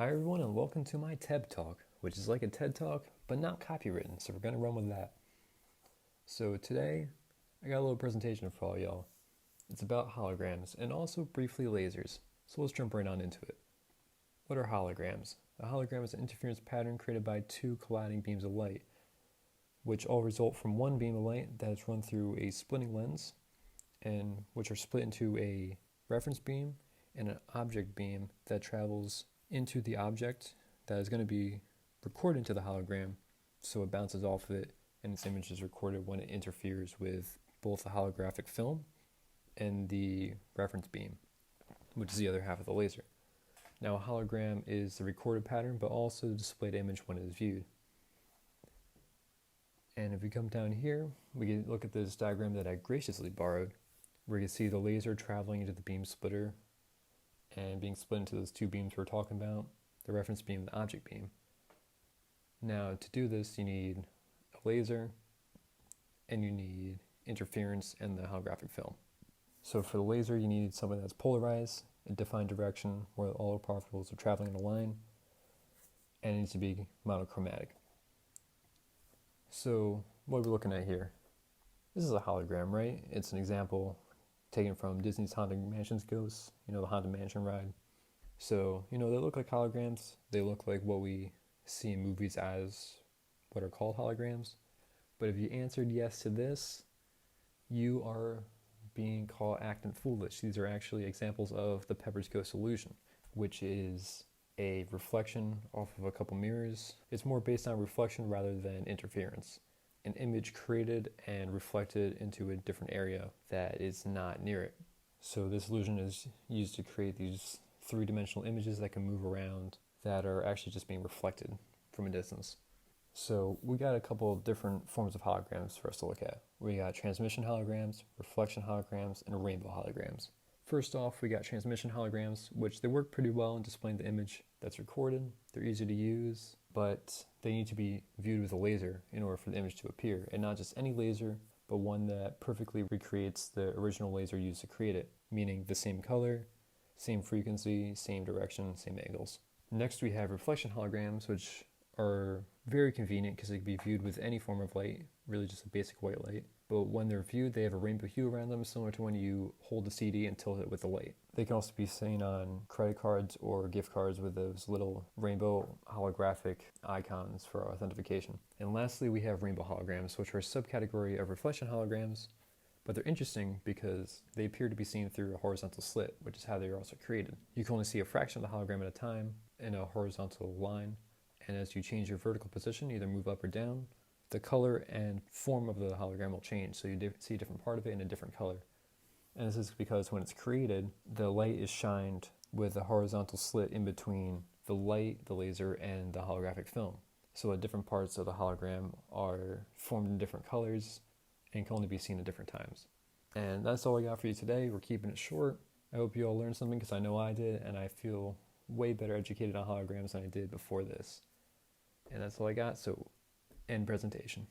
Hi everyone and welcome to my TED Talk, which is like a TED Talk, but not copywritten, so we're going to run with that. So today, I got a little presentation for all y'all. It's about holograms and also briefly lasers, so let's jump right on into it. What are holograms? A hologram is an interference pattern created by two colliding beams of light, which all result from one beam of light that is run through a splitting lens, and which are split into a reference beam and an object beam that travels into the object that is going to be recorded into the hologram, so it bounces off of it and its image is recorded when it interferes with both the holographic film and the reference beam, which is the other half of the laser. Now, a hologram is the recorded pattern, but also the displayed image when it is viewed. And if we come down here, we can look at this diagram that I graciously borrowed, where you can see the laser traveling into the beam splitter and being split into those two beams we're talking about, the reference beam and the object beam. Now, to do this, you need a laser and you need interference and the holographic film. So for the laser, you need something that's polarized, a defined direction where all the particles are traveling in a line, and it needs to be monochromatic. So what are we looking at here? This is a hologram, right? It's an example taken from Disney's Haunted Mansion's Ghosts, the Haunted Mansion ride. So, they look like holograms. They look like what we see in movies as what are called holograms. But if you answered yes to this, you are being caught acting foolish. These are actually examples of the Pepper's Ghost illusion, which is a reflection off of a couple mirrors. It's more based on reflection rather than interference. An image created and reflected into a different area that is not near it. So this illusion is used to create these three-dimensional images that can move around that are actually just being reflected from a distance. So we got a couple of different forms of holograms for us to look at. We got transmission holograms, reflection holograms, and rainbow holograms. First off, we got transmission holograms, which they work pretty well in displaying the image that's recorded. They're easy to use, but they need to be viewed with a laser in order for the image to appear, and not just any laser, but one that perfectly recreates the original laser used to create it, meaning the same color, same frequency, same direction, same angles. Next, we have reflection holograms, which are very convenient because they can be viewed with any form of light, really just a basic white light. But when they're viewed, they have a rainbow hue around them, similar to when you hold the CD and tilt it with the light. They can also be seen on credit cards or gift cards with those little rainbow holographic icons for authentication. And lastly, we have rainbow holograms, which are a subcategory of reflection holograms, but they're interesting because they appear to be seen through a horizontal slit, which is how they are also created. You can only see a fraction of the hologram at a time in a horizontal line, and as you change your vertical position, either move up or down, the color and form of the hologram will change, so you see a different part of it in a different color. And this is because when it's created, the light is shined with a horizontal slit in between the light, the laser, and the holographic film. So the different parts of the hologram are formed in different colors and can only be seen at different times. And that's all I got for you today. We're keeping it short. I hope you all learned something because I know I did, and I feel way better educated on holograms than I did before this. And that's all I got, so end presentation.